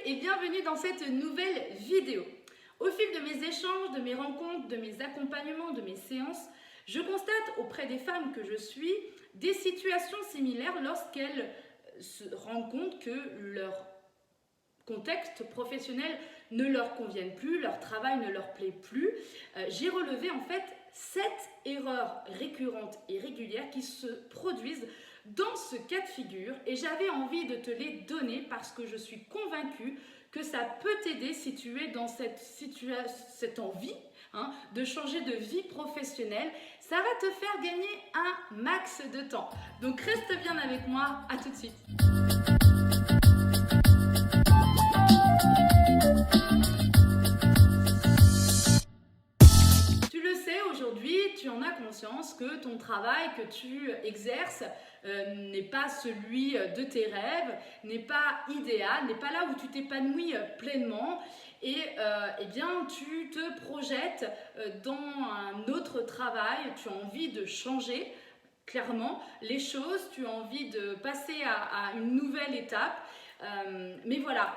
et bienvenue dans cette nouvelle vidéo. Au fil de mes échanges, de mes rencontres, de mes accompagnements, de mes séances, je constate auprès des femmes que je suis des situations similaires lorsqu'elles se rendent compte que leur contexte professionnel ne leur convienne plus, leur travail ne leur plaît plus. J'ai relevé en fait 7 erreurs récurrentes et régulières qui se produisent dans ce cas de figure et j'avais envie de te les donner parce que je suis convaincue que ça peut t'aider si tu es dans cette envie de changer de vie professionnelle. Ça va te faire gagner un max de temps. Donc reste bien avec moi, à tout de suite. Aujourd'hui, tu en as conscience que ton travail que tu exerces n'est pas celui de tes rêves, n'est pas idéal, n'est pas là où tu t'épanouis pleinement et eh bien, tu te projettes dans un autre travail, tu as envie de changer clairement les choses, tu as envie de passer à une nouvelle étape. Mais voilà,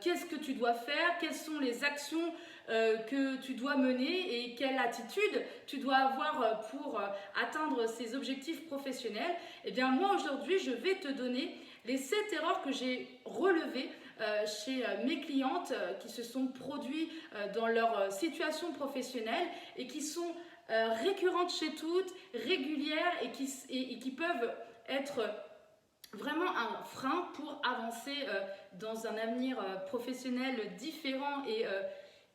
qu'est-ce que tu dois faire? Quelles sont les actions que tu dois mener et quelle attitude tu dois avoir pour atteindre ces objectifs professionnels? Eh bien moi aujourd'hui je vais te donner les 7 erreurs que j'ai relevées chez mes clientes qui se sont produites dans leur situation professionnelle et qui sont récurrentes chez toutes, régulières et qui peuvent être vraiment un frein pour avancer dans un avenir professionnel différent et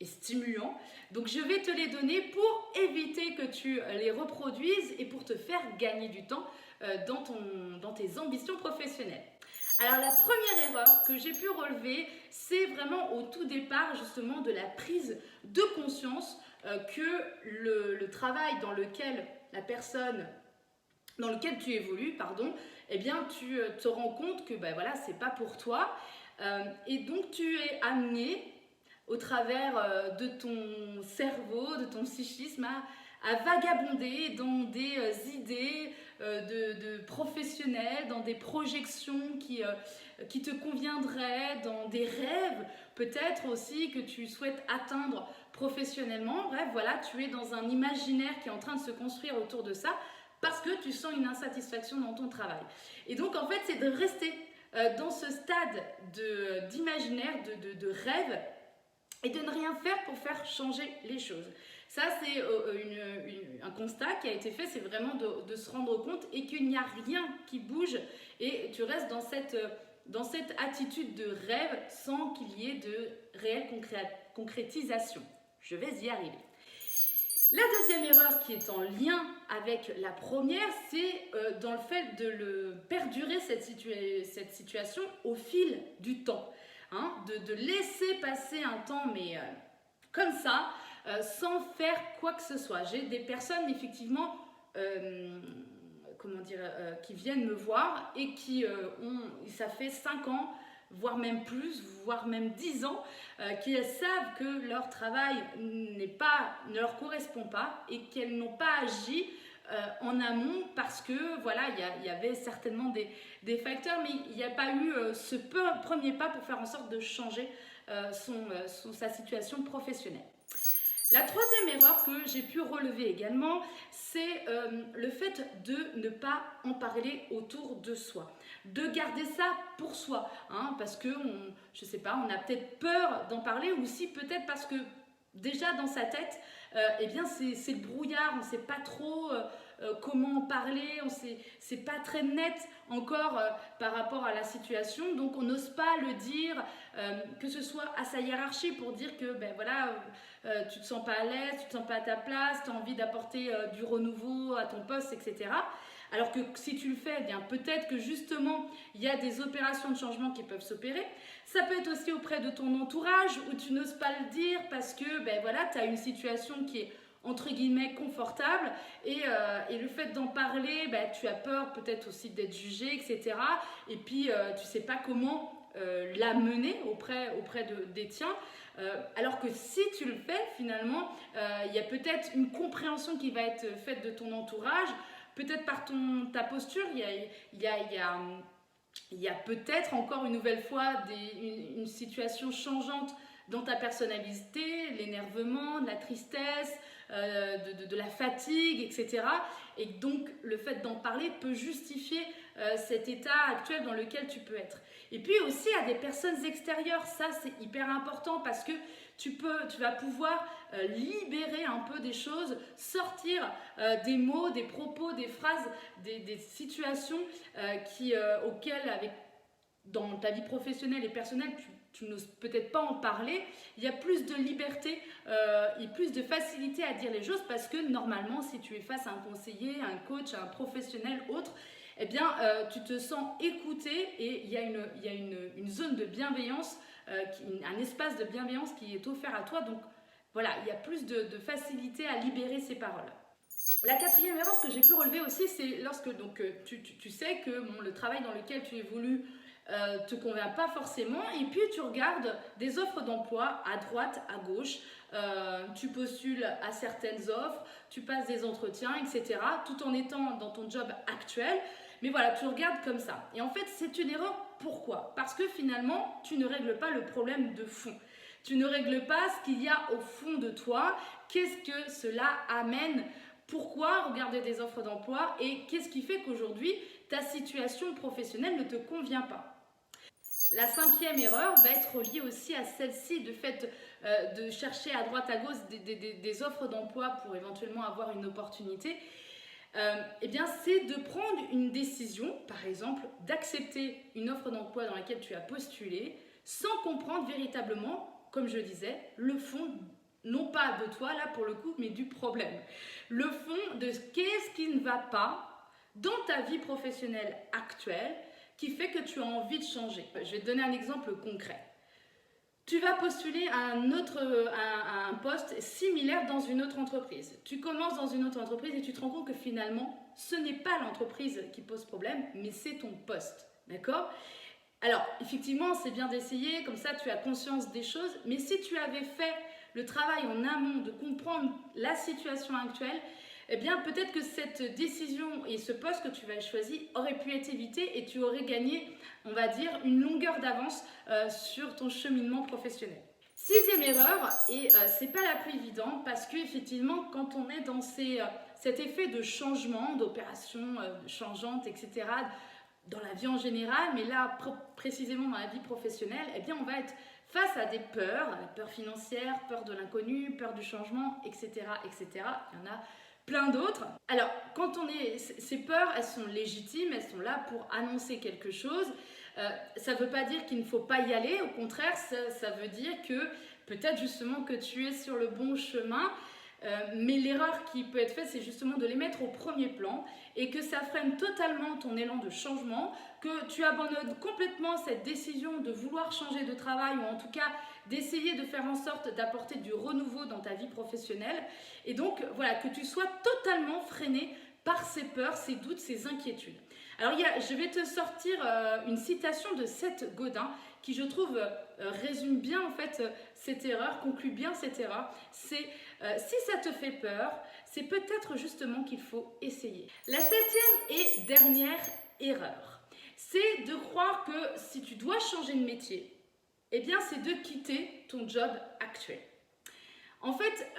stimulant. Donc je vais te les donner pour éviter que tu les reproduises et pour te faire gagner du temps dans tes ambitions professionnelles. Alors la première erreur que j'ai pu relever, c'est vraiment au tout départ justement de la prise de conscience que le travail dans lequel tu évolues, eh bien tu te rends compte que voilà, c'est pas pour toi et donc tu es amené au travers de ton cerveau, de ton psychisme à vagabonder dans des idées de professionnels, dans des projections qui te conviendraient, dans des rêves peut-être aussi que tu souhaites atteindre professionnellement. Bref, voilà, tu es dans un imaginaire qui est en train de se construire autour de ça parce que tu sens une insatisfaction dans ton travail. Et donc en fait, c'est de rester dans ce stade d'imaginaire, de rêve, et de ne rien faire pour faire changer les choses. Ça, c'est un constat qui a été fait, c'est vraiment de se rendre compte et qu'il n'y a rien qui bouge et tu restes dans cette attitude de rêve sans qu'il y ait de réelle concrétisation. Je vais y arriver. La deuxième erreur qui est en lien avec la première, c'est dans le fait de perdurer cette situation au fil du temps. De laisser passer un temps, mais comme ça, sans faire quoi que ce soit. J'ai des personnes, effectivement, qui viennent me voir et ça fait 5 ans, voire même plus, voire même 10 ans, qui savent que leur travail ne leur correspond pas et qu'elles n'ont pas agi en amont parce que voilà, il y avait certainement des facteurs, mais il n'y a pas eu ce premier pas pour faire en sorte de changer sa situation professionnelle. La troisième erreur que j'ai pu relever également, c'est le fait de ne pas en parler autour de soi, de garder ça pour soi, parce que on a peut-être peur d'en parler, ou si peut-être parce que déjà dans sa tête, eh bien c'est le brouillard, on ne sait pas trop comment en parler, c'est pas très net encore par rapport à la situation, donc on n'ose pas le dire, que ce soit à sa hiérarchie pour dire que tu te sens pas à l'aise, tu te sens pas à ta place, tu as envie d'apporter du renouveau à ton poste, etc. Alors que si tu le fais, eh bien peut-être que justement il y a des opérations de changement qui peuvent s'opérer. Ça peut être aussi auprès de ton entourage où tu n'oses pas le dire parce que tu as une situation qui est entre guillemets confortable et le fait d'en parler, tu as peur peut-être aussi d'être jugé, etc. Et puis tu sais pas comment la mener auprès des tiens. Alors que si tu le fais, finalement, il y a peut-être une compréhension qui va être faite de ton entourage, peut-être par ta posture, il y a Il y a peut-être encore une nouvelle fois une situation changeante dans ta personnalité, l'énervement, de la tristesse, de la fatigue, etc. Et donc le fait d'en parler peut justifier cet état actuel dans lequel tu peux être. Et puis aussi à des personnes extérieures, ça c'est hyper important parce que tu vas pouvoir libérer un peu des choses, sortir des mots, des propos, des phrases, des situations auxquelles dans ta vie professionnelle et personnelle, tu n'oses peut-être pas en parler. Il y a plus de liberté et plus de facilité à dire les choses parce que normalement, si tu es face à un conseiller, un coach, un professionnel, autre, eh bien, tu te sens écouté et il y a une zone de bienveillance, un espace de bienveillance qui est offert à toi. Donc, voilà, il y a plus de facilité à libérer ces paroles. La quatrième erreur que j'ai pu relever aussi, c'est lorsque tu sais que le travail dans lequel tu évolues te convient pas forcément et puis tu regardes des offres d'emploi à droite, à gauche, tu postules à certaines offres, tu passes des entretiens, etc. tout en étant dans ton job actuel. Mais voilà, tu regardes comme ça. Et en fait, c'est une erreur. Pourquoi? Parce que finalement, tu ne règles pas le problème de fond. Tu ne règles pas ce qu'il y a au fond de toi. Qu'est-ce que cela amène? Pourquoi regarder des offres d'emploi? Et qu'est-ce qui fait qu'aujourd'hui, ta situation professionnelle ne te convient pas? La cinquième erreur va être liée aussi à celle-ci, de fait de chercher à droite à gauche des offres d'emploi pour éventuellement avoir une opportunité. Eh bien, c'est de prendre une décision, par exemple, d'accepter une offre d'emploi dans laquelle tu as postulé, sans comprendre véritablement, comme je disais, le fond, non pas de toi, là pour le coup, mais du problème. Le fond de qu'est-ce qui ne va pas dans ta vie professionnelle actuelle qui fait que tu as envie de changer. Je vais te donner un exemple concret. Tu vas postuler à un poste similaire dans une autre entreprise. Tu commences dans une autre entreprise et tu te rends compte que finalement, ce n'est pas l'entreprise qui pose problème, mais c'est ton poste. D'accord? Alors, effectivement, c'est bien d'essayer, comme ça tu as conscience des choses, mais si tu avais fait le travail en amont de comprendre la situation actuelle, eh bien peut-être que cette décision et ce poste que tu vas choisir aurait pu être évité et tu aurais gagné, on va dire, une longueur d'avance sur ton cheminement professionnel. Sixième erreur, et c'est pas la plus évidente parce qu'effectivement quand on est dans cet effet de changement, d'opérations changeantes, etc., dans la vie en général, mais là précisément dans la vie professionnelle, eh bien on va être face à des peurs, la peur financière, peur de l'inconnu, peur du changement, etc., etc. Il y en a plein d'autres. Alors, ces peurs, elles sont légitimes, elles sont là pour annoncer quelque chose. Ça ne veut pas dire qu'il ne faut pas y aller, au contraire, ça veut dire que peut-être justement que tu es sur le bon chemin, mais l'erreur qui peut être faite, c'est justement de les mettre au premier plan et que ça freine totalement ton élan de changement, que tu abandonnes complètement cette décision de vouloir changer de travail ou en tout cas d'essayer de faire en sorte d'apporter du renouveau dans ta vie professionnelle et donc voilà, que tu sois totalement freiné par ces peurs, ces doutes, ces inquiétudes. Alors je vais te sortir une citation de Seth Godin qui je trouve résume bien en fait cette erreur, conclut bien cette erreur. C'est si ça te fait peur, c'est peut-être justement qu'il faut essayer. La septième et dernière erreur, c'est de croire que si tu dois changer de métier, eh bien c'est de quitter ton job actuel. En fait,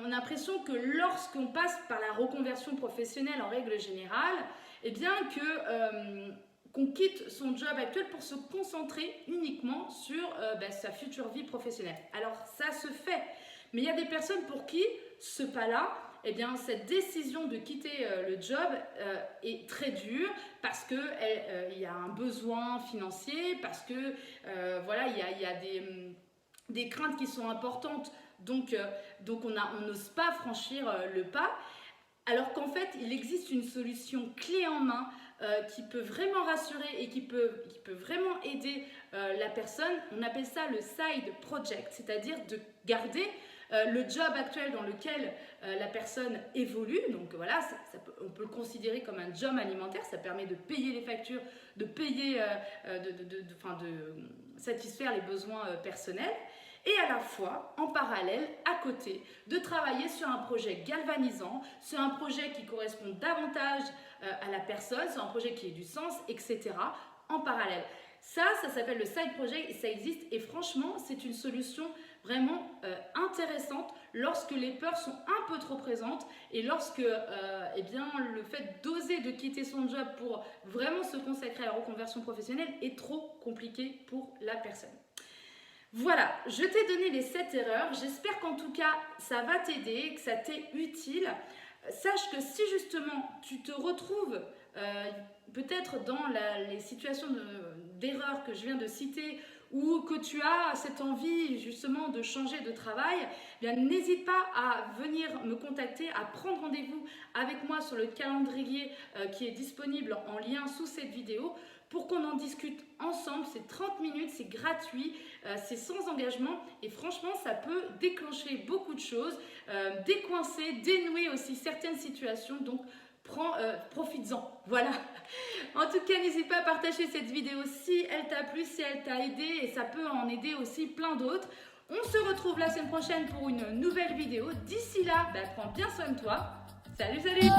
on a l'impression que lorsqu'on passe par la reconversion professionnelle en règle générale, eh bien qu'on quitte son job actuel pour se concentrer uniquement sur sa future vie professionnelle. Alors ça se fait, mais il y a des personnes pour qui ce pas-là, eh bien, cette décision de quitter le job est très dure parce qu'il y a un besoin financier, parce que voilà, il y a des craintes qui sont importantes, donc on n'ose pas franchir le pas. Alors qu'en fait, il existe une solution clé en main qui peut vraiment rassurer et qui peut vraiment aider la personne. On appelle ça le side project, c'est-à-dire de garder le job actuel dans lequel la personne évolue. Donc voilà, on peut le considérer comme un job alimentaire. Ça permet de payer les factures, de payer, de satisfaire les besoins personnels. Et à la fois, en parallèle, à côté, de travailler sur un projet galvanisant, sur un projet qui correspond davantage à la personne, sur un projet qui ait du sens, etc., en parallèle. Ça s'appelle le side project et ça existe. Et franchement, c'est une solution vraiment intéressante lorsque les peurs sont un peu trop présentes et lorsque eh bien, le fait d'oser de quitter son job pour vraiment se consacrer à la reconversion professionnelle est trop compliqué pour la personne. Voilà, je t'ai donné les 7 erreurs. J'espère qu'en tout cas, ça va t'aider, que ça t'est utile. Sache que si justement tu te retrouves peut-être dans les situations d'erreurs que je viens de citer ou que tu as cette envie justement de changer de travail, eh bien n'hésite pas à venir me contacter, à prendre rendez-vous avec moi sur le calendrier qui est disponible en lien sous cette vidéo pour qu'on en discute ensemble. C'est 30 minutes, c'est gratuit, c'est sans engagement et franchement ça peut déclencher beaucoup de choses, décoincer, dénouer aussi certaines situations, donc profites-en. Voilà. En tout cas, n'hésite pas à partager cette vidéo si elle t'a plu, si elle t'a aidé et ça peut en aider aussi plein d'autres. On se retrouve la semaine prochaine pour une nouvelle vidéo. D'ici là, prends bien soin de toi. Salut, salut!